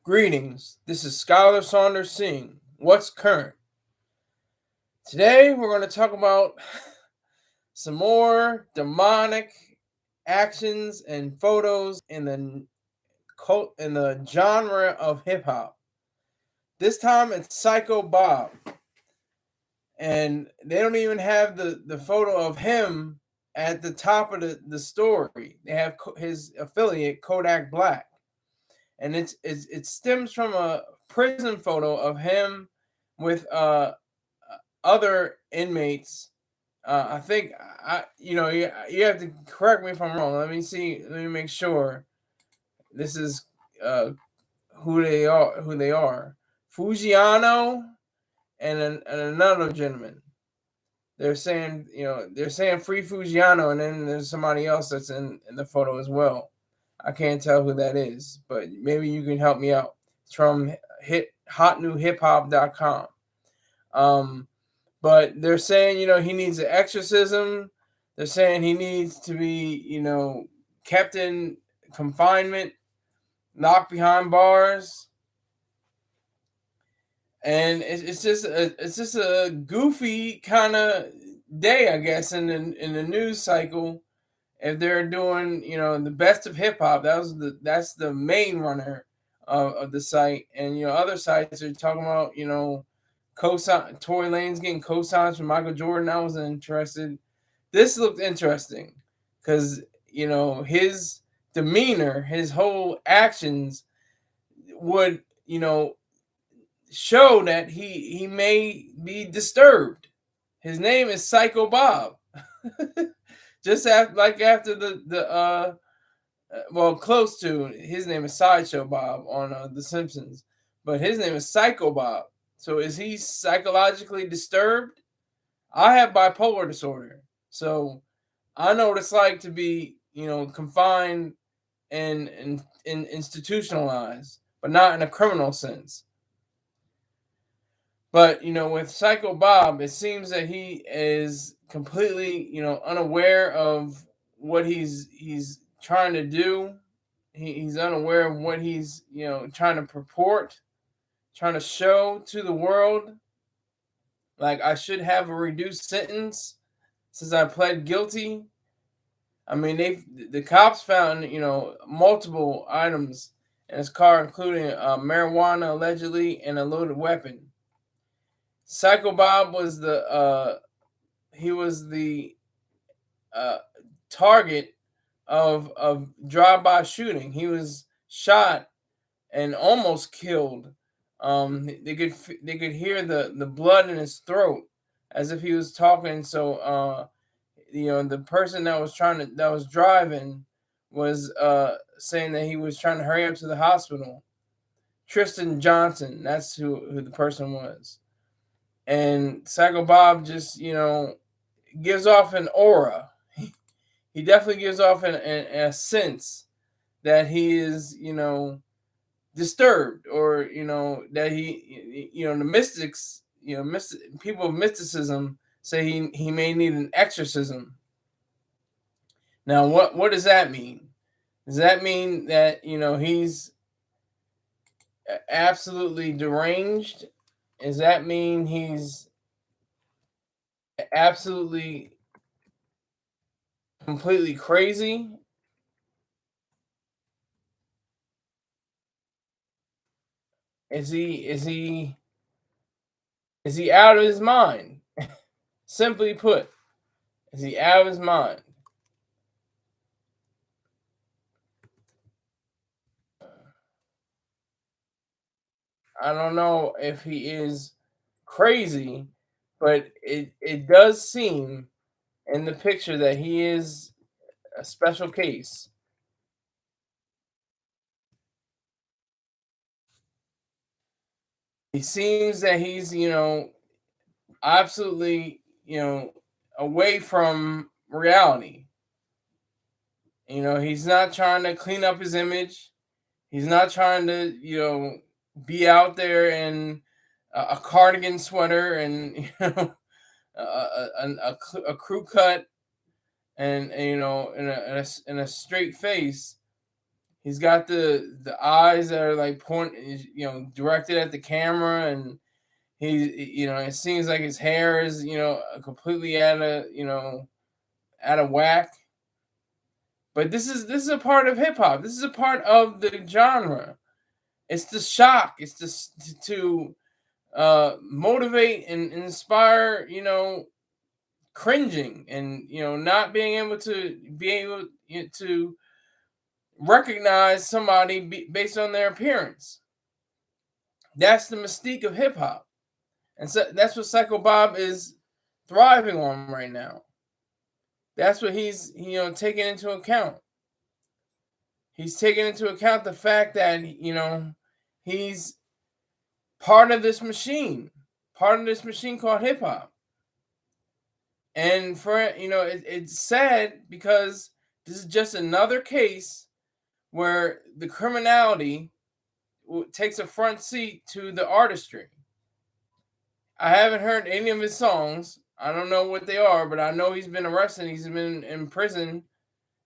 Greetings, this is Skyler Saunders seeing what's current. Today we're going to talk about some more demonic actions and photos in the genre of hip hop. This time it's Syko Bob, and they don't even have the photo of him at the top of the story. They have his affiliate Kodak Black, and it stems from a prison photo of him with other inmates. I think you have to correct me if I'm wrong. Let me see. Let me make sure this is uh, who they are. Who they are? Foogiano and another gentleman. They're saying free Foogiano, and then there's somebody else that's in the photo as well. I can't tell who that is, but maybe you can help me out. It's from hotnewhiphop.com. But they're saying, he needs an exorcism. They're saying he needs to be, kept in confinement, locked behind bars. And it's just a goofy kind of day, I guess, in the news cycle. If they're doing, the best of hip hop, that's the main runner of the site. And other sites are talking about, cosign. Tory Lane's getting cosigns from Michael Jordan. I was interested. This looked interesting because his demeanor, his whole actions would show that he may be disturbed. His name is Syko Bob. Just after the close to his name is Sideshow Bob on The Simpsons, but his name is Syko Bob. So is he psychologically disturbed? I have bipolar disorder, so I know what it's like to be confined and institutionalized, but not in a criminal sense. But with Syko Bob, it seems that he is completely unaware of what he's trying to do. He's unaware of what he's trying to purport, trying to show to the world. Like, I should have a reduced sentence since I pled guilty. I mean, the cops found multiple items in his car, including marijuana allegedly and a loaded weapon. Syko Bob was the target of drive-by shooting. He was shot and almost killed. They could hear the blood in his throat as if he was talking. So the person that was driving was saying that he was trying to hurry up to the hospital. Tristan Johnson, that's who the person was. And Syko Bob just gives off an aura. He definitely gives off a sense that he is disturbed, or that he the mystics, people of mysticism say he may need an exorcism. Now what does that mean? Does that mean that he's absolutely deranged? Does that mean he's absolutely completely crazy? Is he out of his mind? Simply put, is he out of his mind? I don't know if he is crazy, but it does seem in the picture that he is a special case. He seems that he's, absolutely, away from reality. He's not trying to clean up his image. He's not trying to, be out there in a cardigan sweater and a crew cut and in a straight face. He's got the eyes that are like directed at the camera, and it seems like his hair is completely out of whack. But this is a part of hip hop. This is a part of the genre. It's the shock. It's to motivate and inspire. Cringing and not being able to recognize somebody based on their appearance. That's the mystique of hip hop, and so that's what Syko Bob is thriving on right now. That's what he's taking into account. He's taking into account the fact that he's part of this machine called hip hop. And for it's sad because this is just another case where the criminality takes a front seat to the artistry. I haven't heard any of his songs. I don't know what they are, but I know he's been arrested. He's been in prison.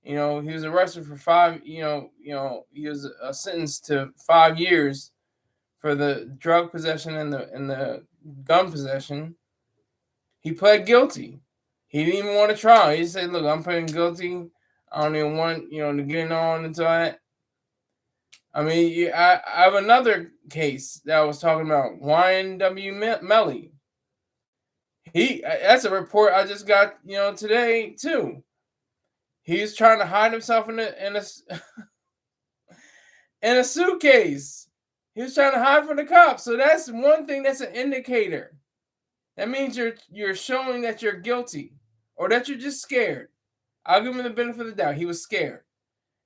He was arrested for 5. He was sentenced to 5 years for the drug possession and the gun possession. He pled guilty. He didn't even want to try. He said, "Look, I'm pleading guilty. I don't even want to get on into that." I mean, I have another case that I was talking about. YNW Melly. That's a report I just got today too. He's trying to hide himself in a in a suitcase. He was trying to hide from the cops. So that's one thing. That's an indicator. That means you're showing that you're guilty or that you're just scared. I'll give him the benefit of the doubt. He was scared,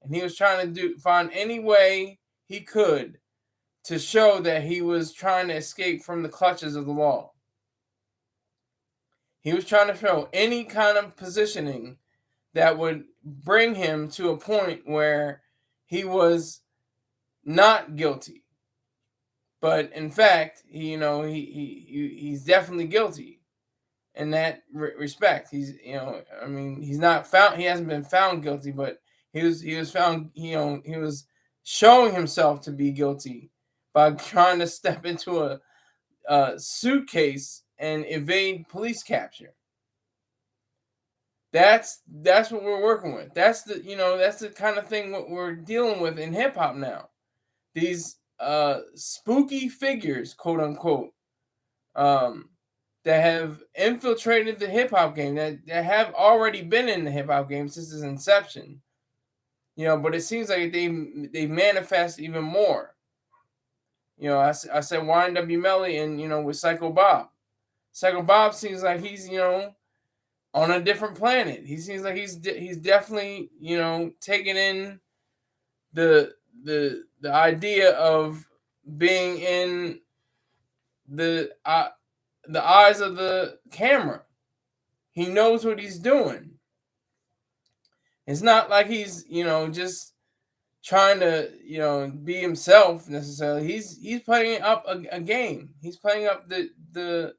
and he was trying to find any way he could to show that he was trying to escape from the clutches of the law. He was trying to show any kind of positioning that would bring him to a point where he was not guilty. But in fact, he's definitely guilty in that respect. He's not found. He hasn't been found guilty, but he was found. He was showing himself to be guilty by trying to step into a suitcase and evade police capture. That's what we're working with. That's the kind of thing what we're dealing with in hip hop now. These spooky figures, quote unquote, that have infiltrated the hip hop game, that have already been in the hip hop game since its inception. But it seems like they manifest even more. I said YNW Melly and with Syko Bob. Syko Bob seems like he's on a different planet. He seems like he's definitely taking in the idea of being in the eyes of the camera. He knows what he's doing. It's not like he's just trying to be himself necessarily. He's playing up a game. He's playing up the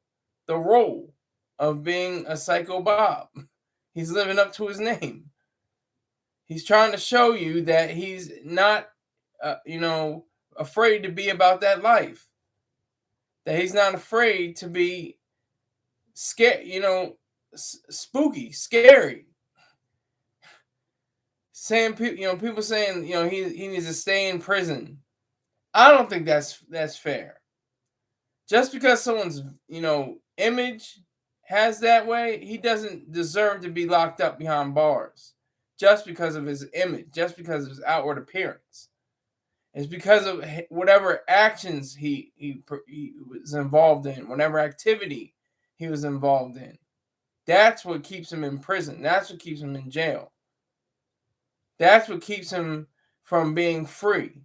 role of being a Syko Bob. He's living up to his name. He's trying to show you that he's not afraid to be about that life. That he's not afraid to be scared, spooky, scary. Saying people saying he needs to stay in prison. I don't think that's fair. Just because someone's image has that way, he doesn't deserve to be locked up behind bars just because of his image, just because of his outward appearance. It's because of whatever actions he was involved in, whatever activity he was involved in. That's what keeps him in prison. That's what keeps him in jail. That's what keeps him from being free.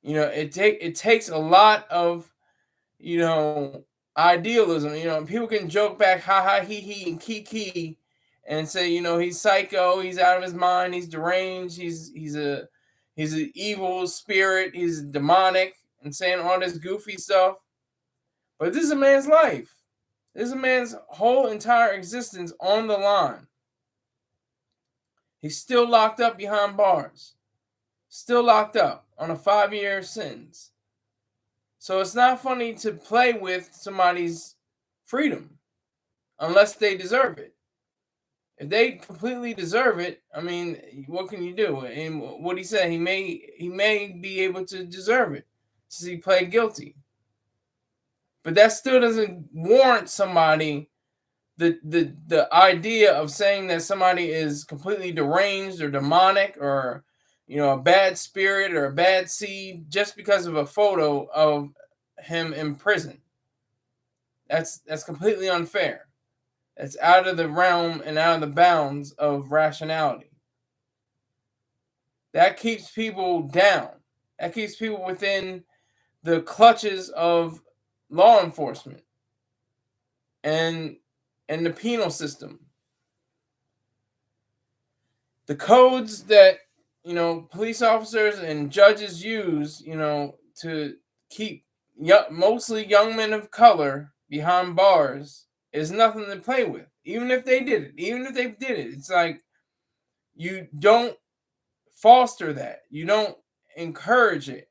It takes a lot of idealism. People can joke back, ha ha, he, and kiki, and say, he's psycho, he's out of his mind, he's deranged, he's an evil spirit, he's demonic, and saying all this goofy stuff. But this is a man's life. This is a man's whole entire existence on the line. He's still locked up behind bars. Still locked up on a 5-year sentence. So it's not funny to play with somebody's freedom unless they deserve it. If they completely deserve it, I mean, what can you do? And what he said, he may be able to deserve it since he pled guilty. But that still doesn't warrant somebody the idea of saying that somebody is completely deranged or demonic or a bad spirit or a bad seed just because of a photo of him in prison. That's completely unfair. It's out of the realm and out of the bounds of rationality. That keeps people down. That keeps people within the clutches of law enforcement and the penal system. The codes that police officers and judges use, to keep mostly young men of color behind bars is nothing to play with. Even if they did it, it's like you don't foster that. You don't encourage it.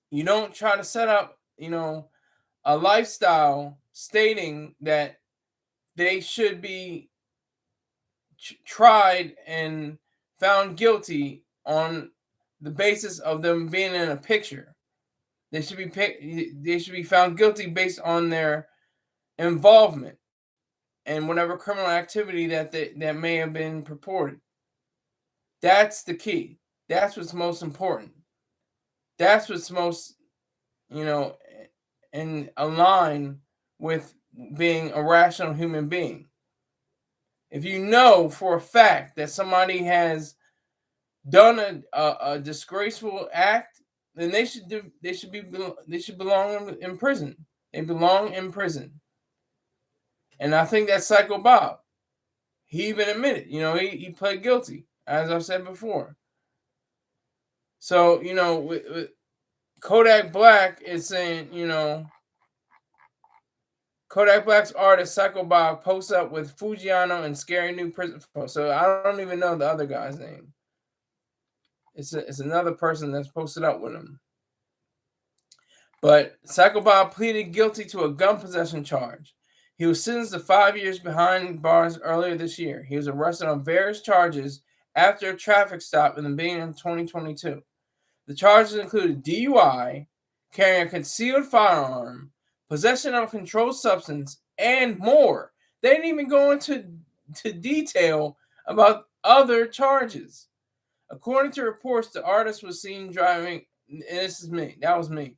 You don't try to set up, a lifestyle stating that they should be tried and found guilty on the basis of them being in a picture. They should be found guilty based on their involvement and whatever criminal activity that may have been purported. That's the key. That's what's most important. That's what's most, in align with being a rational human being. If you know for a fact that somebody has done a disgraceful act, then they should belong in prison. They belong in prison. And I think that's Syko Bob. He even admitted, he pled guilty, as I've said before. So, with Kodak Black is saying, Kodak Black's artist Syko Bob posts up with Foogiano and scary new prison photos. So I don't even know the other guy's name. It's another person that's posted up with him. But Syko Bob pleaded guilty to a gun possession charge. He was sentenced to 5 years behind bars earlier this year. He was arrested on various charges after a traffic stop in the beginning of 2022. The charges included DUI, carrying a concealed firearm, possession of a controlled substance, and more. They didn't even go into detail about other charges. According to reports, the artist was seen driving, and that was me,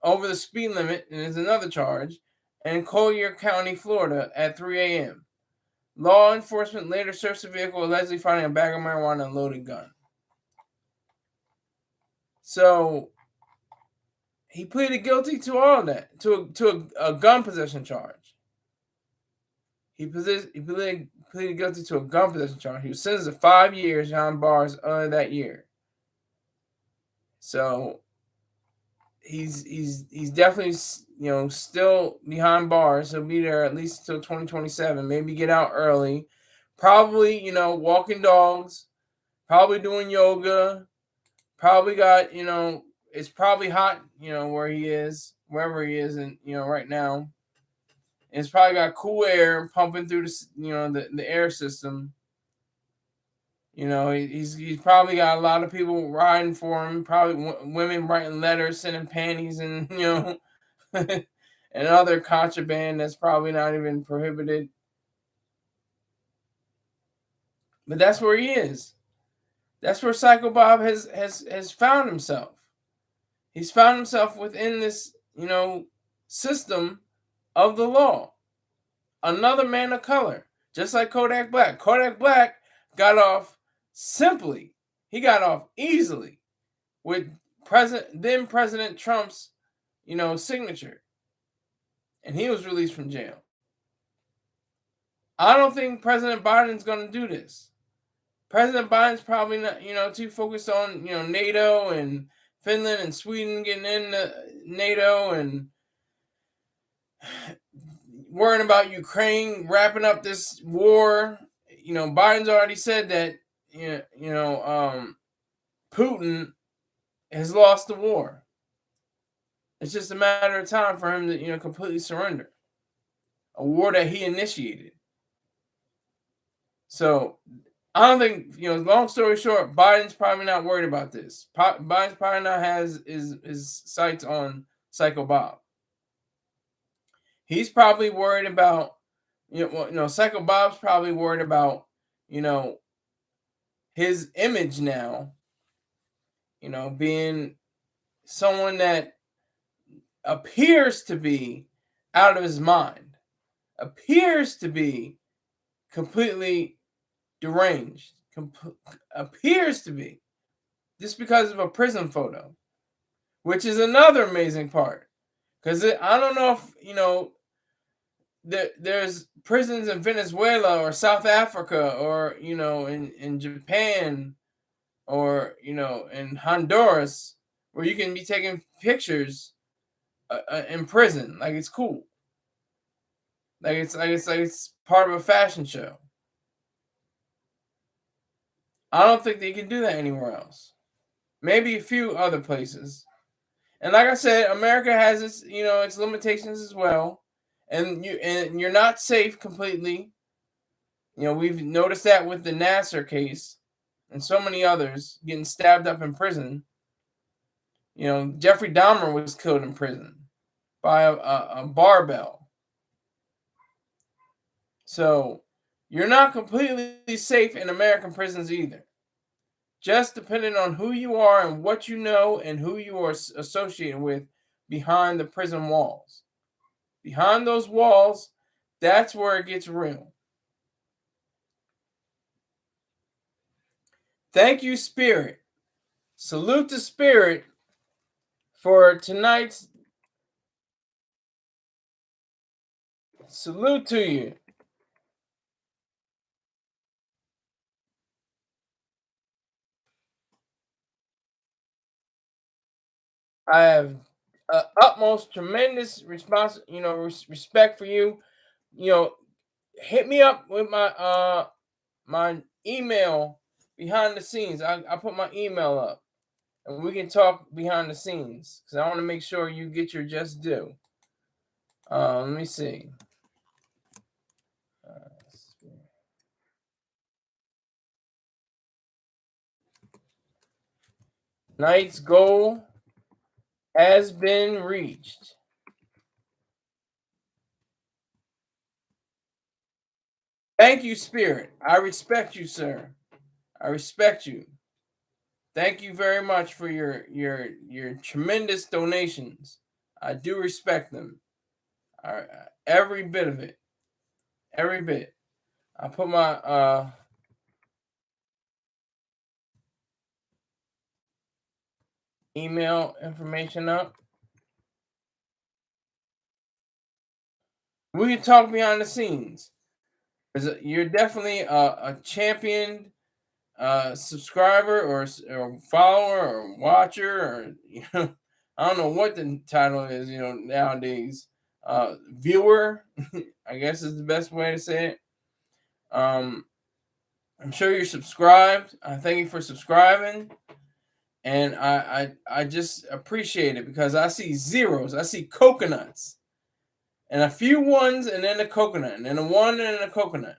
over the speed limit, and there's another charge, in Collier County, Florida, at 3 a.m. Law enforcement later searched the vehicle, allegedly finding a bag of marijuana and a loaded gun. So he pleaded guilty to all of that, to a gun possession charge. He pleaded guilty to a gun possession charge. He was sentenced to 5 years behind bars earlier that year. So he's definitely still behind bars. He'll be there at least until 2027. Maybe get out early. Probably walking dogs. Probably doing yoga. Probably got it's probably hot where he is, wherever he is, and right now. And it's probably got cool air pumping through the air system. He's probably got a lot of people riding for him. Probably women writing letters, sending panties, and and other contraband that's probably not even prohibited. But that's where he is. That's where Syko Bob has found himself. He's found himself within this system of the law. Another man of color, just like Kodak Black. Kodak Black got off simply. He got off easily with then President Trump's, signature. And he was released from jail. I don't think President Biden's going to do this. President Biden's probably not, too focused on, NATO and Finland and Sweden getting into NATO and worrying about Ukraine wrapping up this war. Biden's already said that Putin has lost the war. It's just a matter of time for him to completely surrender a war that he initiated. So I don't think, long story short, Biden's probably not worried about this. Biden's probably not has his sights on Syko Bob. He's probably worried about, Syko Bob's probably worried about, his image now, being someone that appears to be out of his mind, appears to be completely deranged, appears to be, just because of a prison photo, which is another amazing part. Because I don't know if, there's prisons in Venezuela or South Africa or, in Japan or, in Honduras where you can be taking pictures in prison. Like, it's cool. Like it's part of a fashion show. I don't think they can do that anywhere else. Maybe a few other places. And like I said, America has its limitations as well. And you're not safe completely. We've noticed that with the Nasser case and so many others getting stabbed up in prison. Jeffrey Dahmer was killed in prison by a barbell. So you're not completely safe in American prisons either. Just depending on who you are and what you know and who you are associated with behind the prison walls. Behind those walls, that's where it gets real. Thank you, Spirit. Salute to Spirit for tonight's. Salute to you. I have utmost tremendous respect for you. Hit me up with my email behind the scenes. I put my email up, and we can talk behind the scenes because I want to make sure you get your just due. Let me see. Tonight's goal has been reached. Thank you, Spirit. I respect you, sir. I respect you. Thank you very much for your tremendous donations. I do respect them. Every bit of it. Every bit. I put my email information up. We can talk behind the scenes. You're definitely a champion subscriber or follower or watcher or I don't know what the title is nowadays. Viewer, I guess is the best way to say it. I'm sure you're subscribed. I thank you for subscribing, and I just appreciate it because I see zeros. I see coconuts, and a few ones, and then a coconut, and then a one, and then a coconut.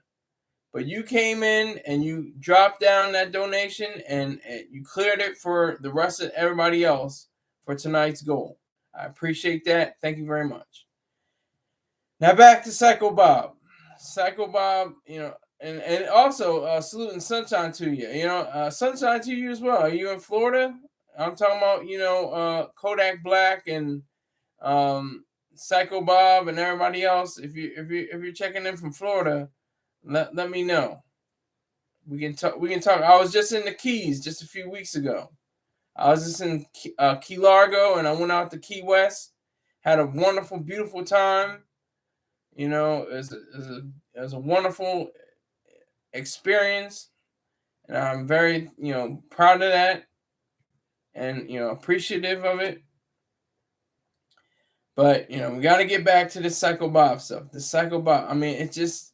But you came in and you dropped down that donation and you cleared it for the rest of everybody else for tonight's goal. I appreciate that. Thank you very much. Now back to Syko Bob. Syko Bob, and also salute and sunshine to you. Sunshine to you as well. Are you in Florida? I'm talking about Kodak Black and Syko Bob and everybody else. If you're checking in from Florida, let me know. We can talk. I was just in the Keys just a few weeks ago. I was just in Key Largo, and I went out to Key West. Had a wonderful, beautiful time. It was a wonderful experience, and I'm very proud of that, and appreciative of it. But we got to get back to the Syko Bob stuff. The Syko Bob. I mean, it's just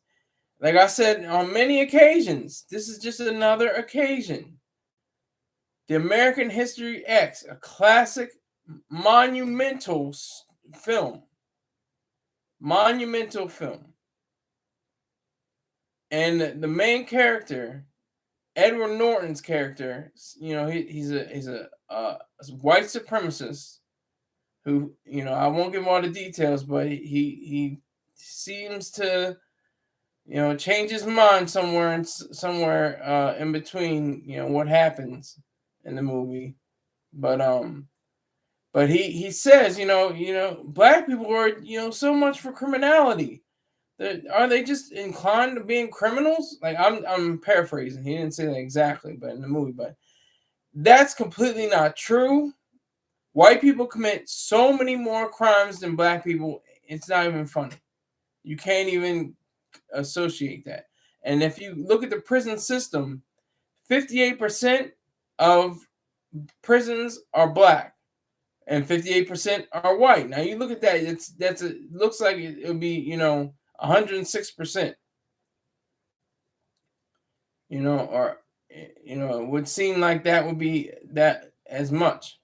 Like I said on many occasions, this is just another occasion. The American History X, a classic, monumental film. Monumental film. And the main character, Edward Norton's character, he's a white supremacist who, I won't give him all the details, but he seems to, change his mind somewhere in between, what happens in the movie. But he says, black people are, so much for criminality. Are they just inclined to being criminals? Like I'm paraphrasing. He didn't say that exactly, but in the movie, but that's completely not true. White people commit so many more crimes than black people. It's not even funny. You can't even associate that. And if you look at the prison system, 58% of prisons are black and 58% are white. Now you look at that, looks like it would be, 106%. Or it would seem like that would be that as much.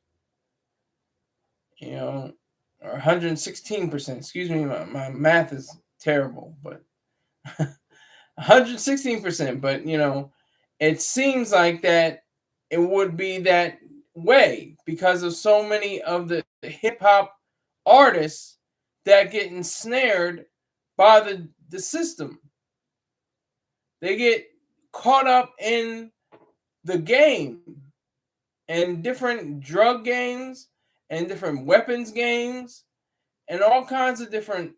Or 116%. Excuse me, my math is terrible, but 116%. But it seems like that it would be that way because of so many of the hip hop artists that get ensnared by the system. They get caught up in the game and different drug games and different weapons games and all kinds of different,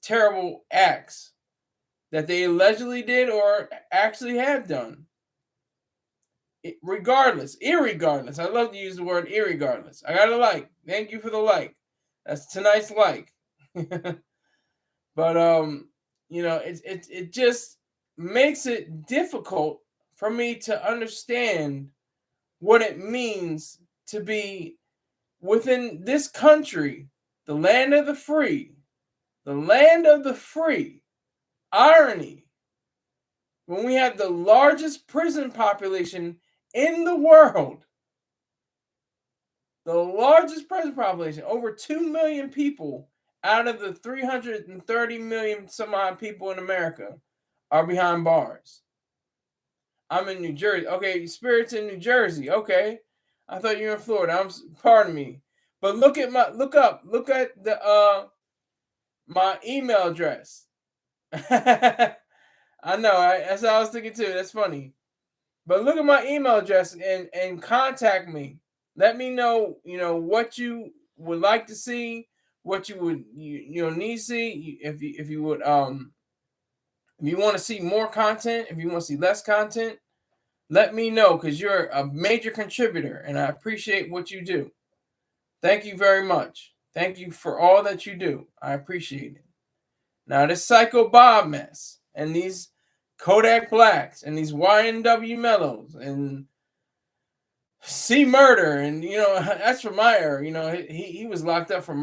terrible acts that they allegedly did or actually have done. Irregardless. I love to use the word irregardless. I got a like. Thank you for the like. That's tonight's like. But it just makes it difficult for me to understand what it means to be within this country, the land of the free. The land of the free. Irony. When we have the largest prison population in the world, the largest prison population, over 2 million people out of the 330 million some odd people in America are behind bars. I'm in New Jersey. Okay, Spirit's in New Jersey. Okay. I thought you were in Florida. Pardon me. But look at the my email address. I know, that's what I was thinking too. That's funny. But look at my email address and contact me. Let me know, what you would like to see, what you would need to see. If you would if you want to see more content, if you want to see less content, let me know because you're a major contributor and I appreciate what you do. Thank you very much. Thank you for all that you do. I appreciate it. Now this Syko Bob mess and these Kodak Blacks and these YNW Mellows and C Murder and that's from my era. He was locked up for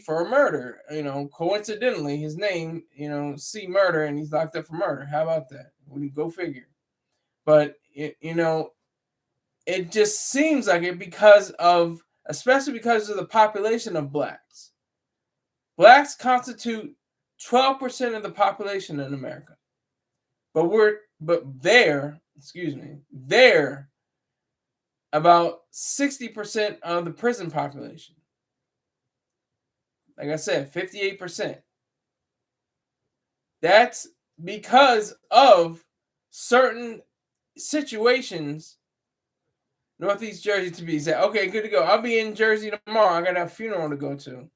for a murder. Coincidentally his name C Murder and he's locked up for murder. How about that? Go figure. But it just seems like it especially because of the population of blacks. Blacks constitute 12% of the population in America. But they're about 60% of the prison population. Like I said, 58%. That's because of certain situations. Northeast Jersey to be exact. Okay, good to go. I'll be in Jersey tomorrow. I got a funeral to go to.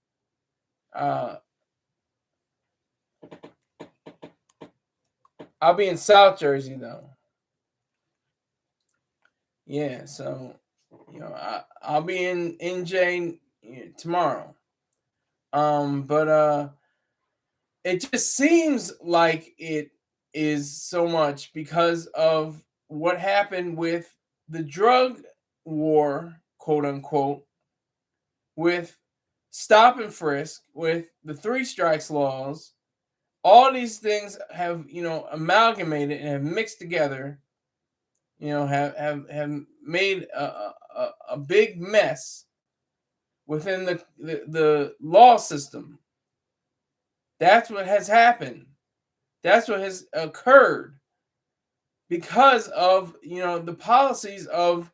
I'll be in South Jersey though. Yeah, so I'll be in NJ tomorrow. But it just seems like it is so much because of what happened with the drug war, quote unquote, with stop and frisk, with the 3 strikes laws, All these things have, amalgamated and have mixed together, have made a big mess within the law system. That's what has happened. That's what has occurred because of, the policies of,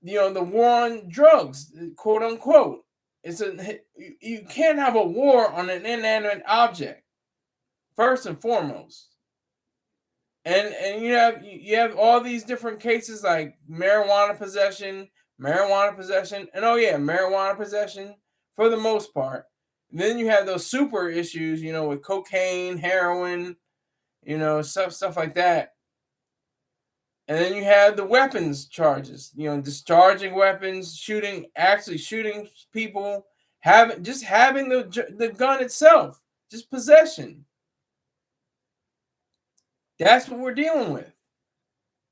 the war on drugs, quote unquote. You can't have a war on an inanimate object, first and foremost. And you have all these different cases like marijuana possession, and marijuana possession for the most part. And then you have those super issues, with cocaine, heroin, stuff like that. And then you have the weapons charges, discharging weapons, actually shooting people, having the gun itself, just possession. That's what we're dealing with.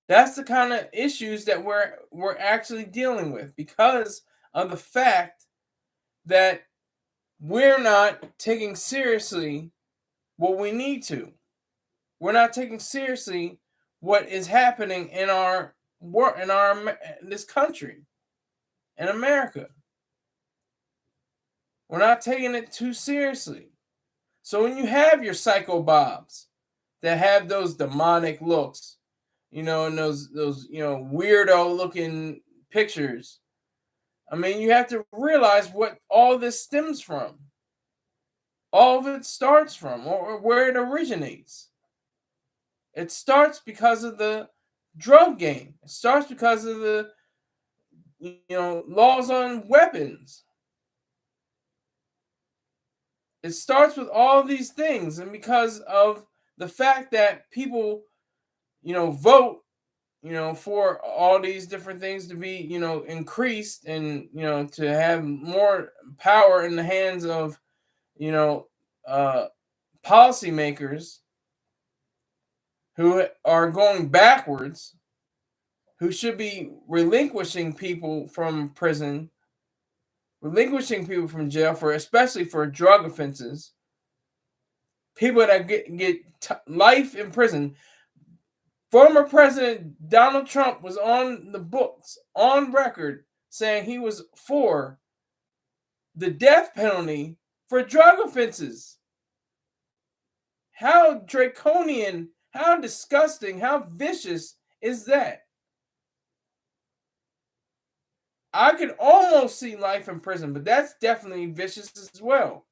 That's the kind of issues that we're actually dealing with because of the fact that we're not taking seriously what we need to. We're not taking seriously what is happening in this country, in America. We're not taking it too seriously. So when you have your Syko Bobs that have those demonic looks, and those weirdo looking pictures, I mean, you have to realize what all this stems from. All of it starts from, or where it originates. It starts because of the drug game. It starts because of the laws on weapons. It starts with all these things, and because of the fact that people, vote, for all these different things to be, increased, and to have more power in the hands of, policymakers who are going backwards, who should be relinquishing people from prison, relinquishing people from jail especially for drug offenses, people that get life in prison. Former President Donald Trump was on the books, on record, saying he was for the death penalty for drug offenses. How draconian, how disgusting, how vicious is that? I could almost see life in prison, but that's definitely vicious as well.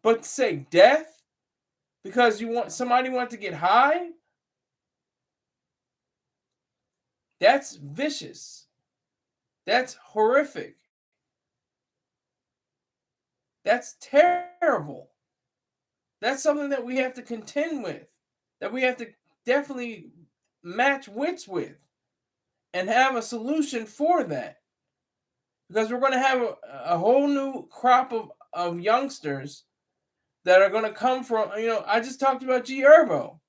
But to say death because somebody wants to get high, that's vicious. That's horrific. That's terrible. That's something that we have to contend with, that we have to definitely match wits with and have a solution for that. Because we're going to have a whole new crop of youngsters that are going to come from, I just talked about G. Herbo.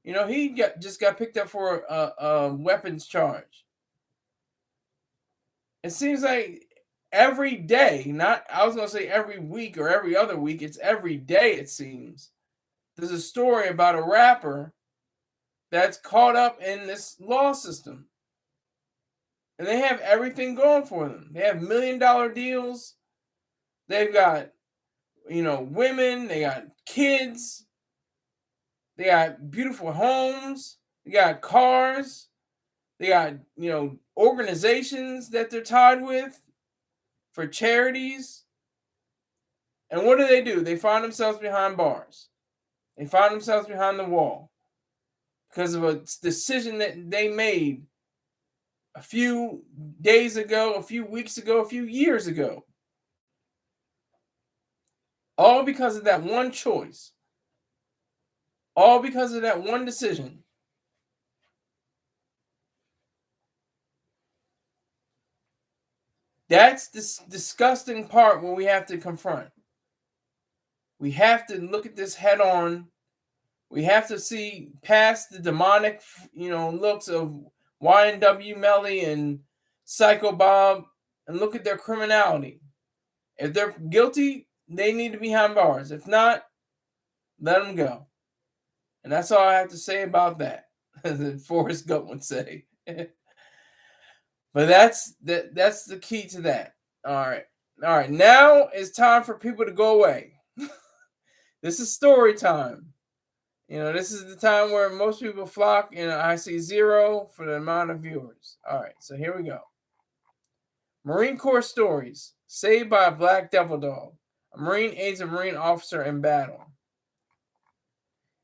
He just got picked up for a weapons charge. It seems like every day, I was going to say every week or every other week, it's every day it seems. There's a story about a rapper that's caught up in this law system. And they have everything going for them. They have $1 million deals. They've got, women. They got kids. They got beautiful homes. They got cars. They got, organizations that they're tied with for charities. And what do? They find themselves behind bars. They find themselves behind the wall because of a decision that they made a few days ago, a few weeks ago, a few years ago. All because of that one choice. All because of that one decision. That's this disgusting part where we have to confront. We have to look at this head on. We have to see past the demonic, looks of YNW Melly and Syko Bob and look at their criminality. If they're guilty, they need to be behind bars. If not, Let them go. And that's all I have to say about that, as Forrest Gump would say. But that's the key to that. All right. Now it's time for people to go away. This is story time. This is the time where most people flock, and I see 0 for the amount of viewers. All right, so here we go. Marine Corps stories. Saved by a black devil dog. A Marine aids a Marine officer in battle.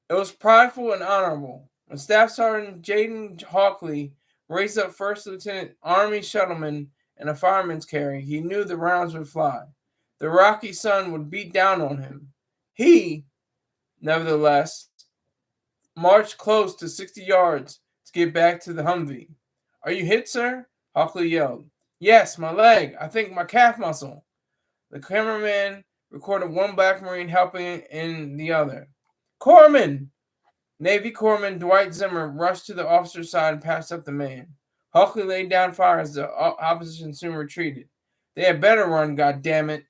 It was prideful and honorable. When Staff Sergeant Jaden Hawkley raised up First Lieutenant Army Shuttleman in a fireman's carry, he knew the rounds would fly. The rocky sun would beat down on him. He, nevertheless, marched close to 60 yards to get back to the Humvee. Are you hit, sir? Hawkley yelled. Yes, my leg. I think my calf muscle. The cameraman recorded one black Marine helping in the other. Corpsman! Navy Corpsman Dwight Zimmer rushed to the officer's side and passed up the man. Hawkley laid down fire as the opposition soon retreated. They had better run, goddammit.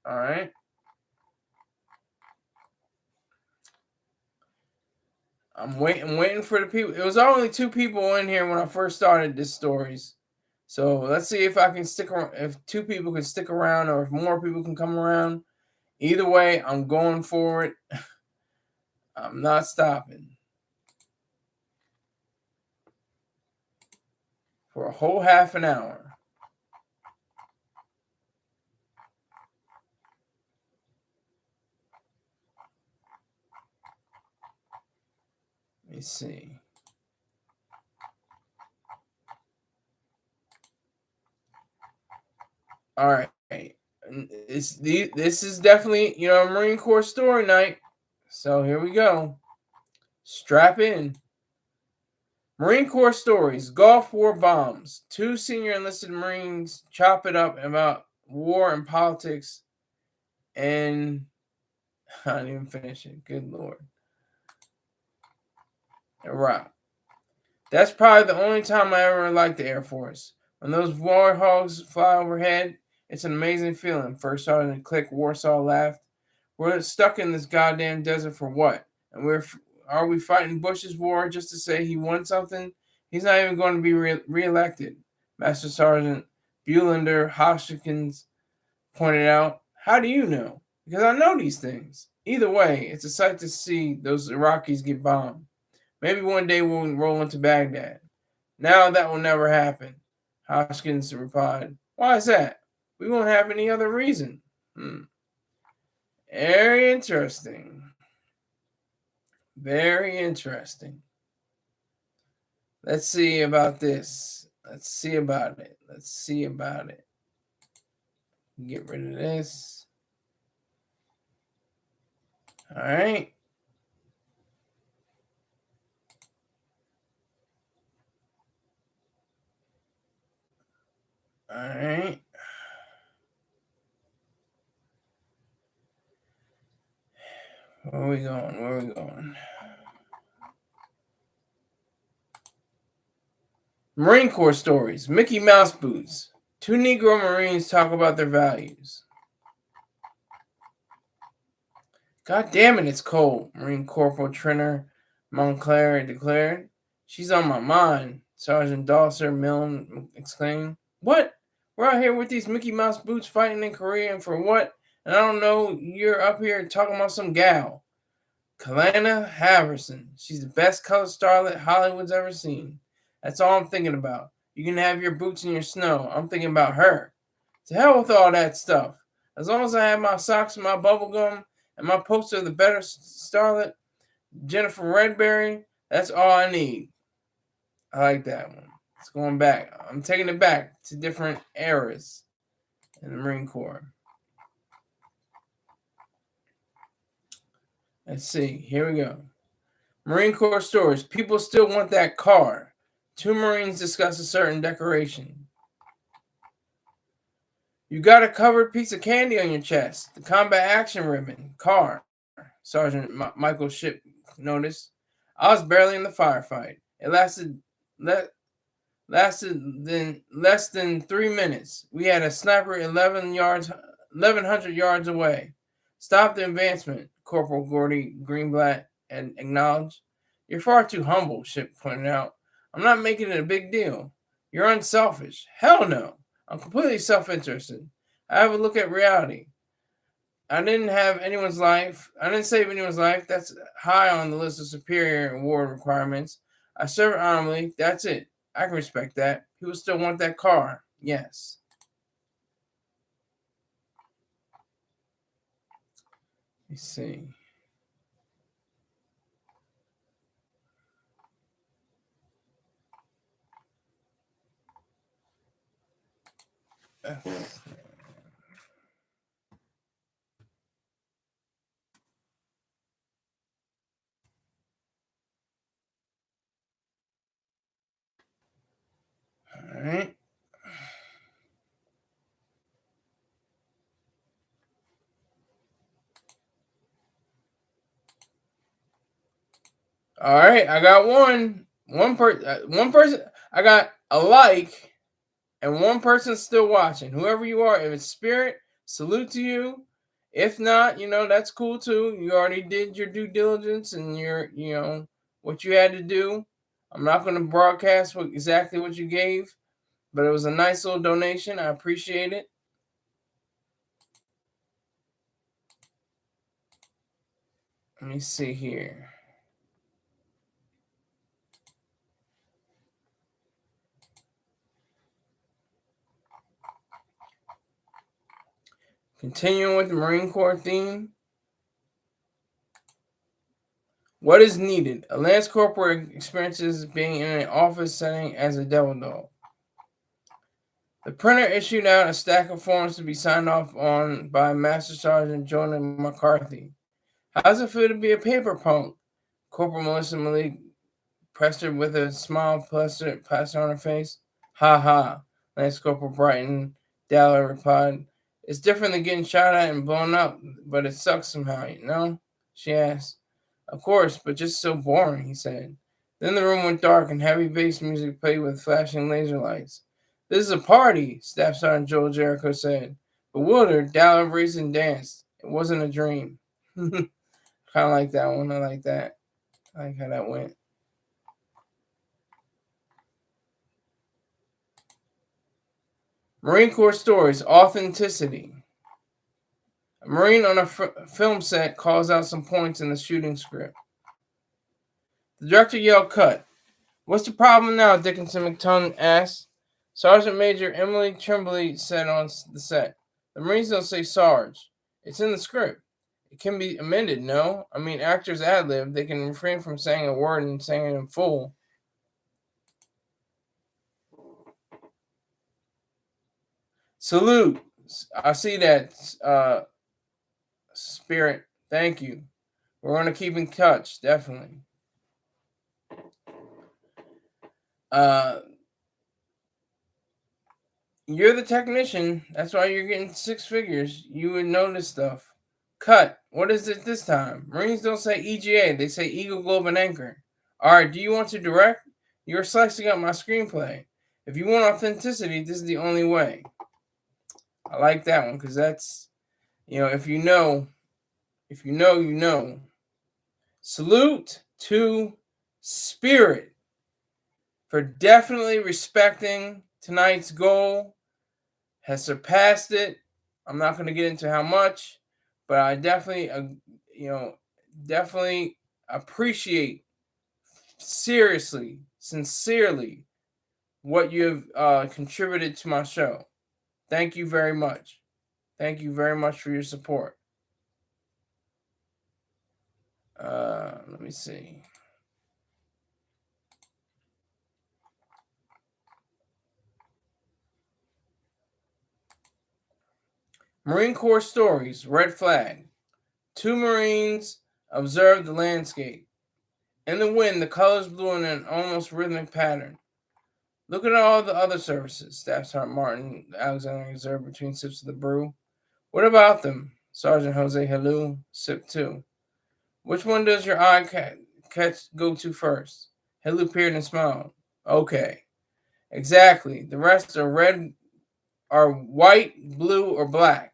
All right. I'm waiting for the people. It was only 2 people in here when I first started this stories. So let's see if I can stick around, if 2 people can stick around or if more people can come around. Either way, I'm going for it. I'm not stopping. For a whole half an hour. Let me see. All right. This is definitely, a Marine Corps story night. So here we go. Strap in. Marine Corps stories. Gulf War bombs. 2 senior enlisted Marines chop it up about war and politics. And I didn't even finish it. Good Lord. Iraq. That's probably the only time I ever liked the Air Force. When those warhogs fly overhead, it's an amazing feeling. First Sergeant Click Warsaw laughed. We're stuck in this goddamn desert for what? And are we fighting Bush's war just to say he won something? He's not even going to be reelected. Master Sergeant Buelander Hoskins pointed out. How do you know? Because I know these things. Either way, it's a sight to see those Iraqis get bombed. Maybe one day we'll roll into Baghdad. Now that will never happen. Hoskins replied. Why is that? We won't have any other reason. Very interesting. Very interesting. Let's see about this. Let's see about it. Get rid of this. All right. All right. Where are we going? Marine Corps stories. Mickey Mouse boots. 2 Negro Marines talk about their values. God damn it, it's cold, Marine Corporal Trenner Montclair declared. She's on my mind, Sergeant Dawser Milne exclaimed. What? We're out here with these Mickey Mouse boots fighting in Korea, and for what? And I don't know, you're up here talking about some gal. Kalana Haverson. She's the best colored starlet Hollywood's ever seen. That's all I'm thinking about. You can have your boots in your snow. I'm thinking about her. To hell with all that stuff. As long as I have my socks and my bubble gum and my poster of the better starlet, Jennifer Redberry, that's all I need. I like that one. It's going back. I'm taking it back to different eras in the Marine Corps. Let's see. Here we go. Marine Corps stories. People still want that car. 2 Marines discuss a certain decoration. You got a covered piece of candy on your chest. The combat action ribbon. Car. Sergeant Michael Ship noticed. I was barely in the firefight. It lasted less than 3 minutes. We had a sniper 1,100 yards away. Stop the advancement, Corporal Gordy Greenblatt and acknowledged. You're far too humble, Ship pointed out. I'm not making it a big deal. You're unselfish. Hell no. I'm completely self-interested. I have a look at reality. I didn't have anyone's life. I didn't save anyone's life. That's high on the list of superior award requirements. I serve honorably. That's it. I can respect that. People still want that car. Yes. Let me see. All right. All right. I got one. One person. I got a like, and one person's still watching. Whoever you are, if it's spirit, salute to you. If not, that's cool too. You already did your due diligence and what you had to do. I'm not going to broadcast exactly what you gave, but it was a nice little donation. I appreciate it. Let me see here. Continuing with the Marine Corps theme. What is needed? A Lance Corporal experiences being in an office setting as a devil dog. The printer issued out a stack of forms to be signed off on by Master Sergeant Jonah McCarthy. How does it feel to be a paper punk? Corporal Melissa Malik pressed her with a smile plastered on her face. Ha ha, Lance Corporal Brighton Dalla replied. It's different than getting shot at and blown up, but it sucks somehow, she asked. Of course, but just so boring, he said. Then the room went dark and heavy bass music played with flashing laser lights. This is a party, Staff Sergeant Joel Jericho said. Bewildered, Dalla raised and danced. It wasn't a dream. Kind of like that one. I like that. I like how that went. Marine Corps stories, authenticity. A Marine on a film set calls out some points in the shooting script. The director yelled, cut. What's the problem now? Dickinson McTunn asked. Sergeant Major Emily Trimbley said on the set. The Marines don't say Sarge. It's in the script. It can be amended, no? I mean, actors ad-lib. They can refrain from saying a word and saying it in full. Salute. I see that, Spirit. Thank you. We're going to keep in touch, definitely. You're the technician. That's why you're getting 6 figures. You would know this stuff. Cut. What is it this time? Marines don't say EGA. They say Eagle, Globe, and Anchor. All right, do you want to direct? You're slicing up my screenplay. If you want authenticity, this is the only way. I like that one because that's, if you know, you know. Salute to Spirit for definitely respecting tonight's goal. Has surpassed it. I'm not going to get into how much, but I definitely, definitely appreciate seriously, sincerely, what you've contributed to my show. Thank you very much. Thank you very much for your support. Let me see. Marine Corps stories, red flag. 2 Marines observed the landscape. In the wind, the colors blew in an almost rhythmic pattern. Look at all the other services, Staff Sergeant Martin Alexander observed between sips of the brew. What about them? Sergeant Jose Helou, sip 2. Which one does your eye catch go to first? Helou peered and smiled. Okay. Exactly. The rest are white, blue, or black.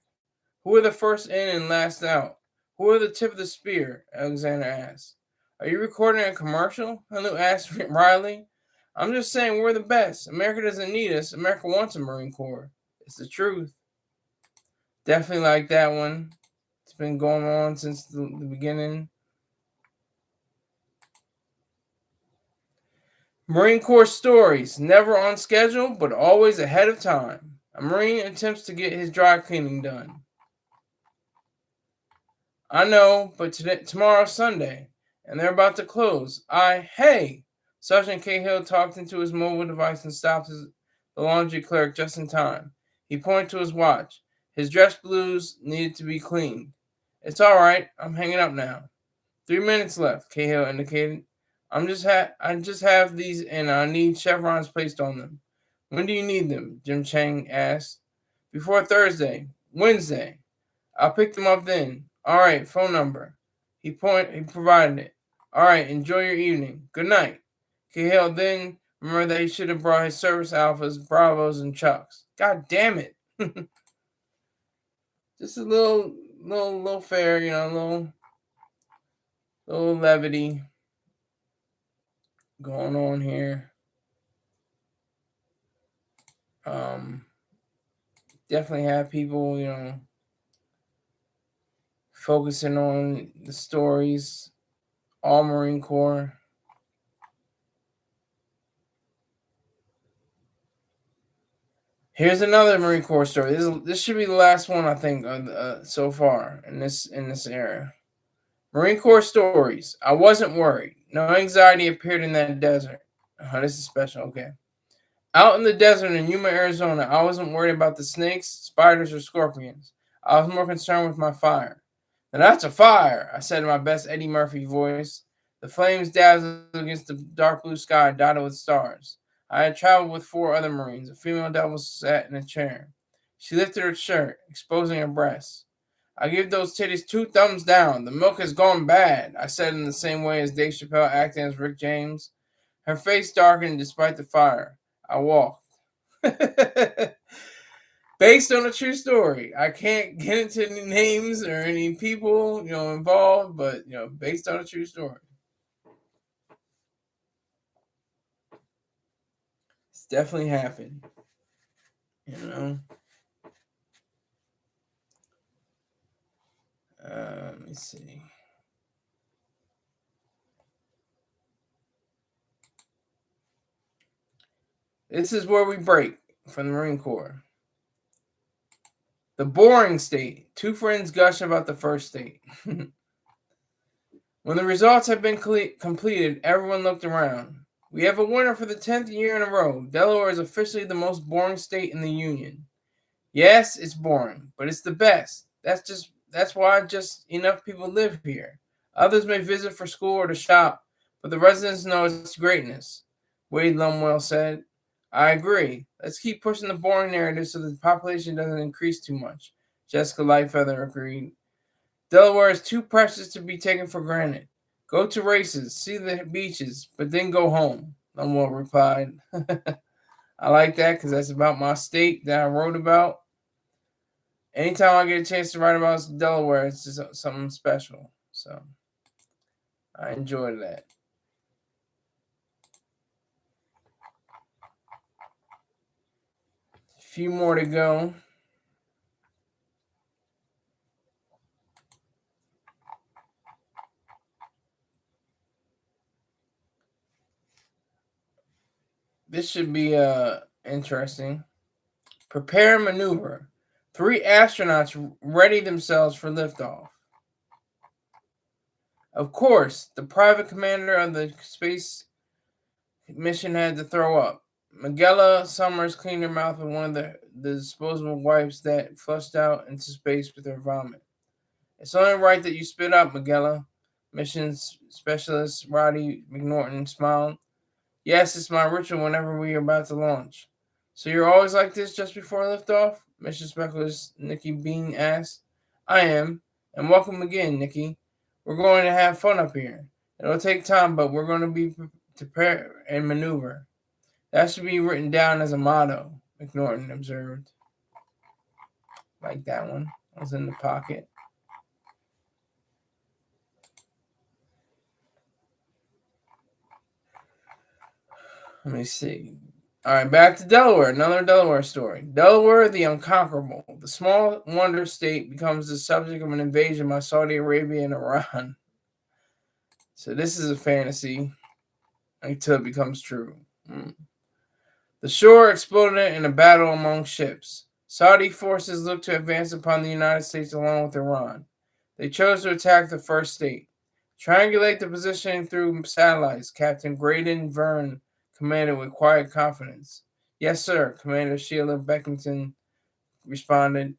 Who are the first in and last out? Who are the tip of the spear? Alexander asked. Are you recording a commercial? Hello asked Riley. I'm just saying we're the best. America doesn't need us. America wants a Marine Corps. It's the truth. Definitely like that one. It's been going on since the beginning. Marine Corps stories. Never on schedule, but always ahead of time. A Marine attempts to get his dry cleaning done. I know, but tomorrow's Sunday, and they're about to close. Hey! Sergeant Cahill talked into his mobile device and stopped the laundry clerk just in time. He pointed to his watch. His dress blues needed to be cleaned. It's all right. I'm hanging up now. 3 minutes left, Cahill indicated. I just have these, and I need chevrons placed on them. When do you need them? Jim Chang asked. Before Thursday. Wednesday. I'll pick them up then. All right, phone number. He provided it. All right, enjoy your evening. Good night. Cahill then remembered that he should have brought his service alphas, bravos, and chucks. God damn it. Just a little fair, little levity going on here. Definitely have people, focusing on the stories. All Marine Corps. Here's another Marine Corps story. This should be the last one, I think, so far in this era. Marine Corps stories. I wasn't worried. No anxiety appeared in that desert. Oh, this is special. Okay. Out in the desert in Yuma, Arizona, I wasn't worried about the snakes, spiders, or scorpions. I was more concerned with my fire. Now that's a fire, I said in my best Eddie Murphy voice. The flames dazzled against the dark blue sky dotted with stars. I had traveled with 4 other Marines. A female devil sat in a chair. She lifted her shirt, exposing her breasts. I give those titties 2 thumbs down. The milk has gone bad, I said in the same way as Dave Chappelle acting as Rick James. Her face darkened despite the fire. I walked. Based on a true story. I can't get into any names or any people, involved, but, based on a true story. It's definitely happened. Let me see. This is where we break from the Marine Corps. The boring state. 2 friends gush about the first state. When the results have been completed, everyone looked around. We have a winner for the 10th year in a row. Delaware is officially the most boring state in the Union. Yes, it's boring, but it's the best. That's why just enough people live here. Others may visit for school or to shop, but the residents know its greatness. Wade Lumwell said. I agree. Let's keep pushing the boring narrative so the population doesn't increase too much. Jessica Lightfeather agreed. Delaware is too precious to be taken for granted. Go to races, see the beaches, but then go home, Lumwell replied. I like that because that's about my state that I wrote about. Anytime I get a chance to write about Delaware, it's just something special. So I enjoyed that. A few more to go. This should be interesting. Prepare and maneuver. 3 astronauts ready themselves for liftoff. Of course, the private commander of the space mission had to throw up. Magella Summers cleaned her mouth with one of the disposable wipes that flushed out into space with her vomit. It's only right that you spit up, Magella. Missions specialist Roddy McNorton smiled. Yes, it's my ritual whenever we are about to launch. So you're always like this just before liftoff? Mission Specialist Nikki Bean asked. I am, and welcome again, Nikki. We're going to have fun up here. It'll take time, but we're going to be prepared and maneuver. That should be written down as a motto, McNorton observed. Like that one. was in the pocket. Let me see. All right, back to Delaware. Another Delaware story. Delaware, the unconquerable. The small wonder state becomes the subject of an invasion by Saudi Arabia and Iran. So this is a fantasy until it becomes true. The shore exploded in a battle among ships. Saudi forces looked to advance upon the United States along with Iran. They chose to attack the first state. Triangulate the position through satellites, Captain Graydon Verne commanded with quiet confidence. Yes, sir, Commander Sheila Beckington responded.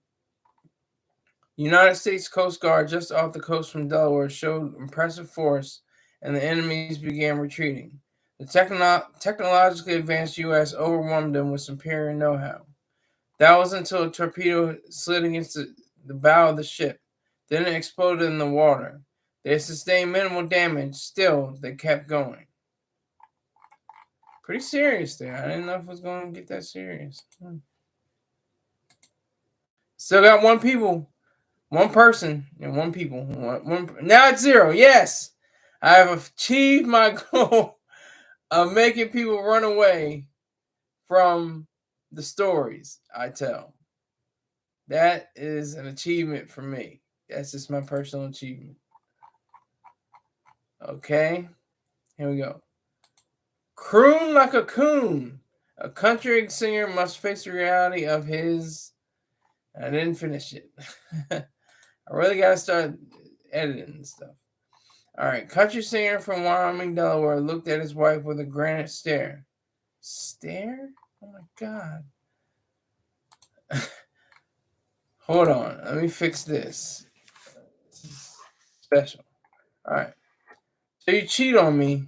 The United States Coast Guard just off the coast from Delaware showed impressive force, and the enemies began retreating. The technologically advanced U.S. overwhelmed them with superior know-how. That was until a torpedo slid against the bow of the ship. Then it exploded in the water. They sustained minimal damage. Still, they kept going. Pretty serious there. I didn't know if it was going to get that serious. Still got one person, and one people. Now it's 0. Yes, I have achieved my goal of making people run away from the stories I tell. That is an achievement for me. That's just my personal achievement. Okay, here we go. Croon like a coon. A country singer must face the reality of his... I didn't finish it. I really got to start editing stuff. All right. Country singer from Wyoming, Delaware looked at his wife with a granite stare. Stare? Oh, my God. Hold on. Let me fix this. This is special. All right. So you cheat on me.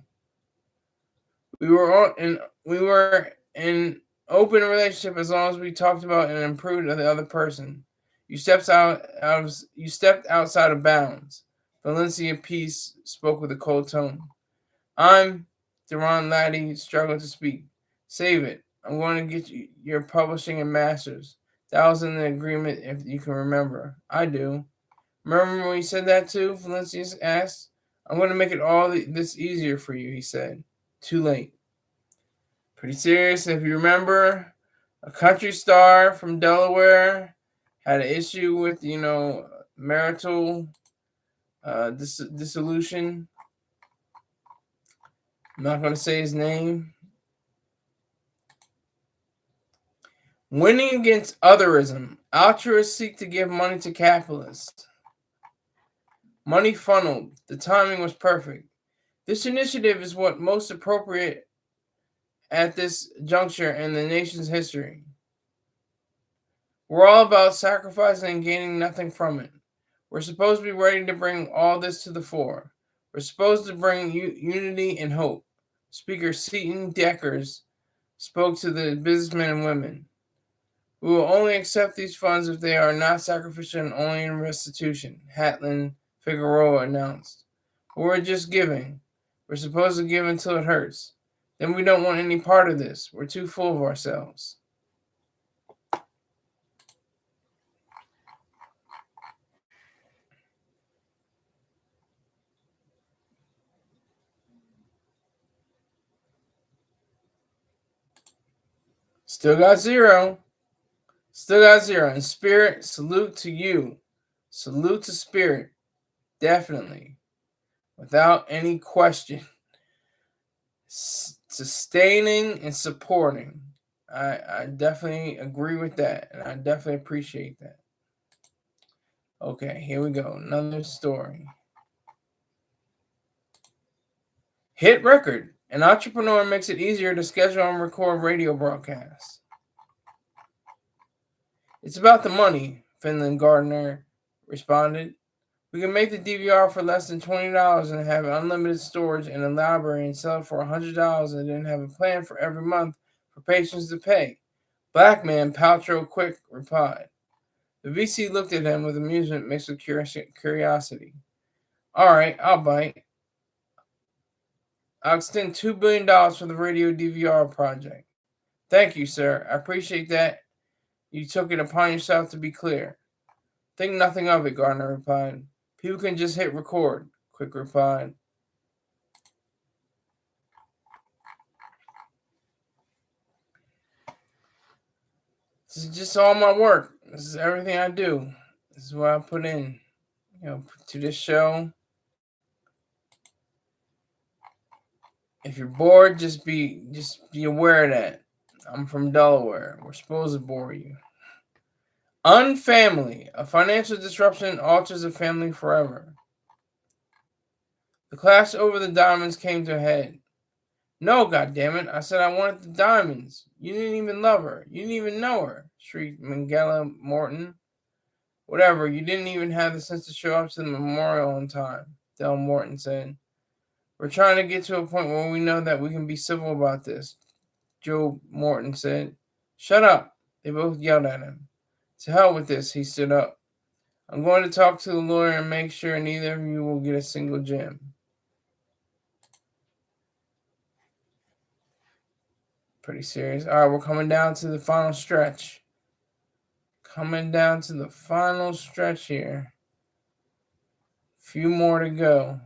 We were in open relationship as long as we talked about and improved the other person. You stepped outside of bounds. Valencia Peace spoke with a cold tone. I'm Deron Laddie, struggling to speak. Save it. I'm going to get you your publishing and masters. That was in the agreement, if you can remember. I do. Remember when you said that too? Valencia asked. I'm going to make it all this easier for you, he said. Too late. Pretty serious. If you remember, a country star from Delaware had an issue with, marital dissolution. I'm not going to say his name. Winning against otherism. Altruists seek to give money to capitalists. Money funneled. The timing was perfect. This initiative is what most appropriate at this juncture in the nation's history. We're all about sacrificing and gaining nothing from it. We're supposed to be ready to bring all this to the fore. We're supposed to bring unity and hope. Speaker Seton Deckers spoke to the businessmen and women. We will only accept these funds if they are not sacrificial and only in restitution, Hatlin Figueroa announced. But we're just giving. We're supposed to give until it hurts. Then we don't want any part of this. We're too full of ourselves. Still got 0. Still got 0. In spirit, salute to you. Salute to spirit. Definitely. Without any question. Sustaining and supporting. I definitely agree with that. And I definitely appreciate that. Okay, here we go. Another story. Hit record. An entrepreneur makes it easier to schedule and record radio broadcasts. It's about the money, Finland Gardner responded. We can make the DVR for less than $20 and have unlimited storage in a library and sell it for $100 and then have a plan for every month for patrons to pay. Black man, Paltrow Quick replied. The VC looked at him with amusement mixed with curiosity. All right, I'll bite. I'll extend $2 billion for the radio DVR project. Thank you, sir. I appreciate that. You took it upon yourself to be clear. Think nothing of it, Gardner replied. People can just hit record, Quick replied. This is just all my work. This is everything I do. This is what I put in, to this show. If you're bored, just be aware of that. I'm from Delaware. We're supposed to bore you. Unfamily. A financial disruption alters a family forever. The clash over the diamonds came to a head. No, goddammit, I said I wanted the diamonds. You didn't even love her. You didn't even know her, shrieked Mangala Morton. Whatever, you didn't even have the sense to show up to the memorial on time, Del Morton said. We're trying to get to a point where we know that we can be civil about this, Joe Morton said. Shut up, they both yelled at him. To hell with this, he stood up. I'm going to talk to the lawyer and make sure neither of you will get a single gem. Pretty serious. All right, we're coming down to the final stretch. Here. Few more to go.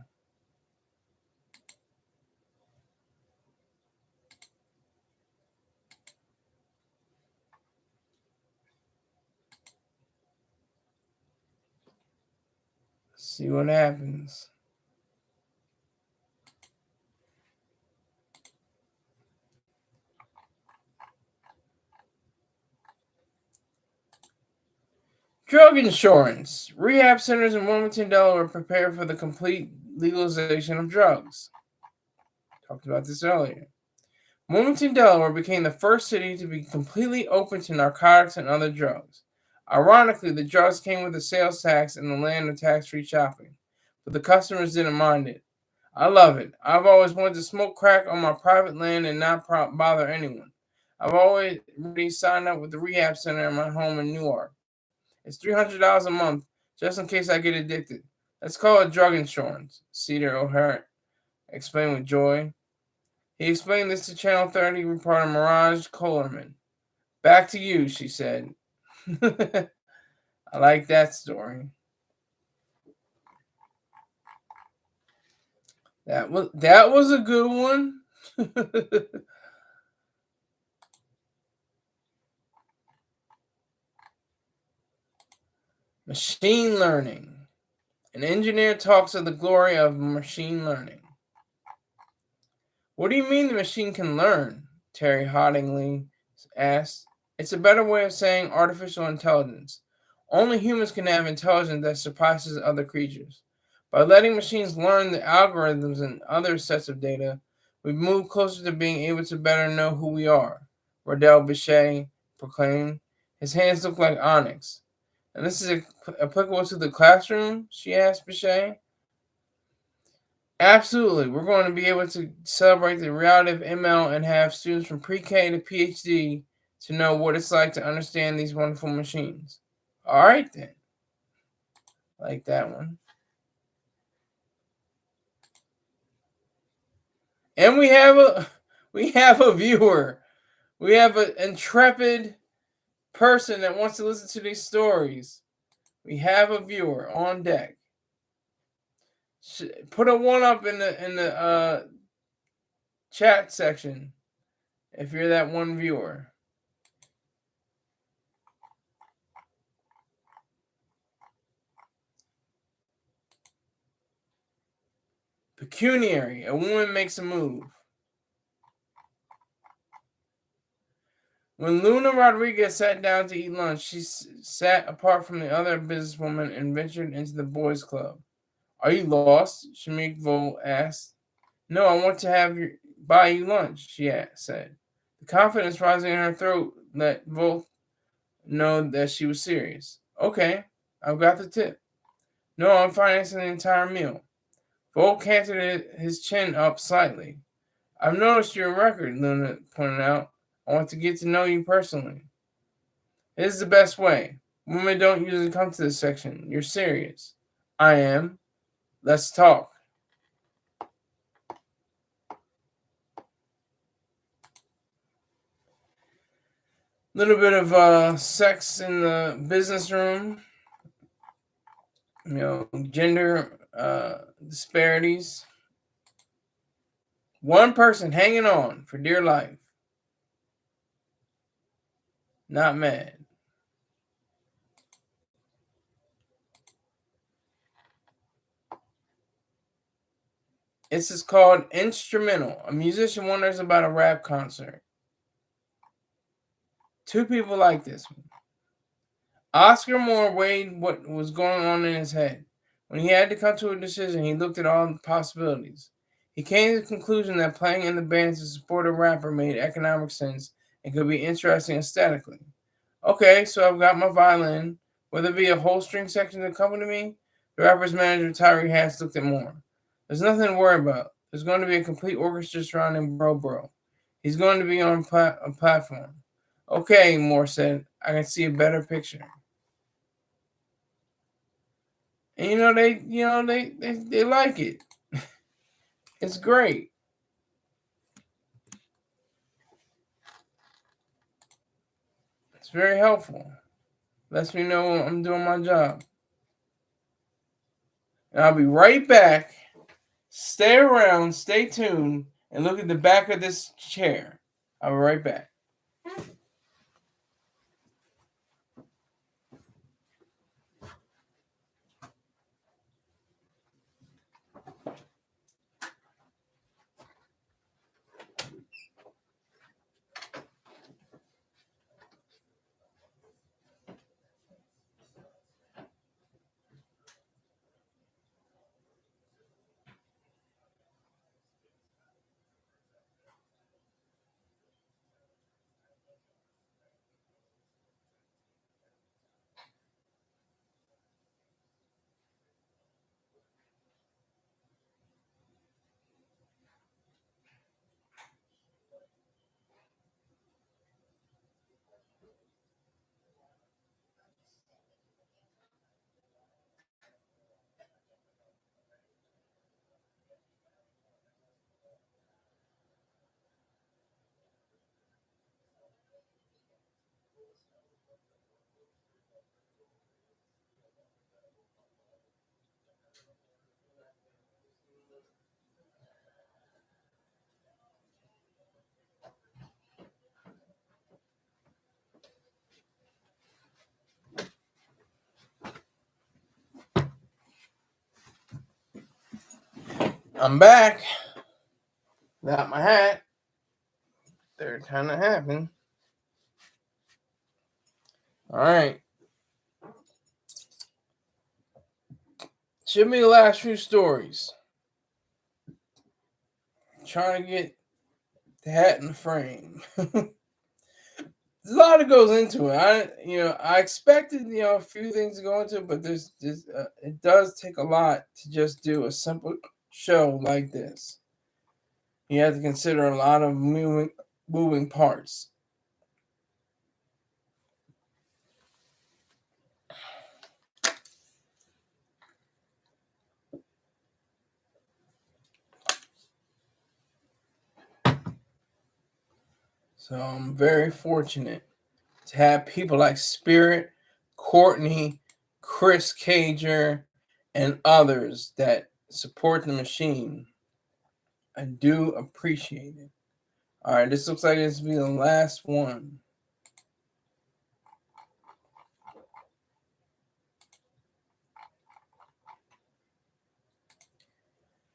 See what happens. Drug insurance. Rehab centers in Wilmington, Delaware prepare for the complete legalization of drugs. Talked about this earlier. Wilmington, Delaware became the first city to be completely open to narcotics and other drugs. Ironically, the drugs came with a sales tax and the land of tax-free shopping, but the customers didn't mind it. I love it. I've always wanted to smoke crack on my private land and not bother anyone. I've always already signed up with the rehab center in my home in Newark. It's $300 a month, just in case I get addicted. Let's call it drug insurance, Cedar O'Hare explained with joy. He explained this to Channel 30 reporter Mirage Kohlerman. Back to you, she said. I like that story. That was a good one. Machine learning. An engineer talks of the glory of machine learning. What do you mean the machine can learn? Terry Hoddingley asked. It's a better way of saying artificial intelligence. Only humans can have intelligence that surpasses other creatures. By letting machines learn the algorithms and other sets of data, we've moved closer to being able to better know who we are, Rodell Bichet proclaimed. His hands look like onyx. And this is applicable to the classroom? She asked Bichet. Absolutely. We're going to be able to celebrate the reality of ML and have students from pre-K to PhD to know what it's like to understand these wonderful machines. All right, then. Like that one. And we have a viewer. We have an intrepid person that wants to listen to these stories. We have a viewer on deck. Put a 1 up in the chat section if you're that one viewer. Pecuniary. A woman makes a move. When Luna Rodriguez sat down to eat lunch, she sat apart from the other businesswoman and ventured into the boys' club. Are you lost? Shamik Vol asked. No, I want to buy you lunch, she said. The confidence rising in her throat let Vol know that she was serious. Okay, I've got the tip. No, I'm financing the entire meal. Vol canted his chin up slightly. I've noticed your record, Luna pointed out. I want to get to know you personally. This is the best way. Women don't usually come to this section. You're serious. I am. Let's talk. Little bit of sex in the business room. gender disparities. One person hanging on for dear life. Not mad. This is called Instrumental. A musician wonders about a rap concert. Two people like this one. Oscar Moore weighed what was going on in his head. When he had to come to a decision, he looked at all the possibilities. He came to the conclusion that playing in the band to support a rapper made economic sense and could be interesting aesthetically. Okay, so I've got my violin. Will there be a whole string section to accompany me? The rapper's manager, Tyree Hatch, looked at Moore. There's nothing to worry about. There's going to be a complete orchestra surrounding Bro. He's going to be on a platform. Okay, Moore said. I can see a better picture. And they like it. It's great. It's very helpful. Lets me know I'm doing my job. And I'll be right back. Stay around, stay tuned, and look at the back of this chair. I'll be right back. I'm back. Got my hat. Third time that happened. All right. Should be the last few stories. Trying to get the hat in the frame. There's a lot that goes into it. I expected a few things to go into it, but it does take a lot to just do a simple show like this. You have to consider a lot of moving parts. So I'm very fortunate to have people like Spirit, Courtney, Chris Cager, and others that support the machine. I do appreciate it. All right, this looks like this will be the last one.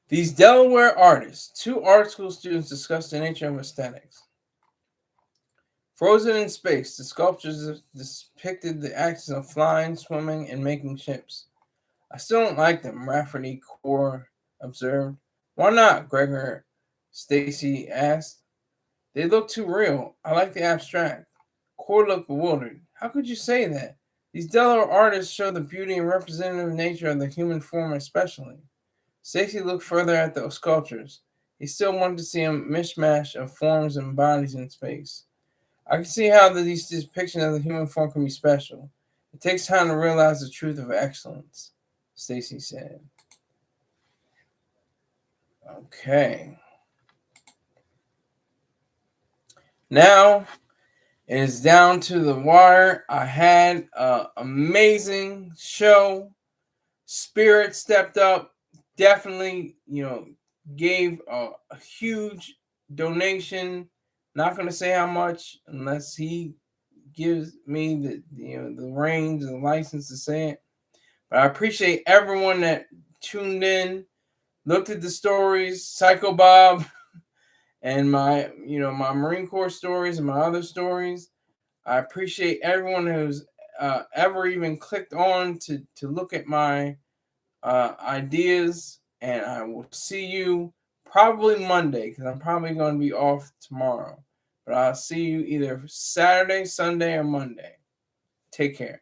These Delaware artists, two art school students, discuss the nature of aesthetics. Frozen in space, the sculptures depicted the actions of flying, swimming, and making ships. I still don't like them, Rafferty Core observed. Why not? Gregor Stacy asked. They look too real. I like the abstract. Core looked bewildered. How could you say that? These Delaware artists show the beauty and representative nature of the human form especially. Stacy looked further at the sculptures. He still wanted to see a mishmash of forms and bodies in space. I can see how these depictions of the human form can be special. It takes time to realize the truth of excellence, Stacy said. Okay. Now it is down to the wire. I had an amazing show. Spirit stepped up, definitely, gave a huge donation. Not going to say how much unless he gives me the reins and the license to say it. But I appreciate everyone that tuned in, looked at the stories, Syko Bob, and my Marine Corps stories and my other stories. I appreciate everyone who's ever even clicked on to look at my ideas, and I will see you probably Monday because I'm probably going to be off tomorrow. But I'll see you either Saturday, Sunday, or Monday. Take care.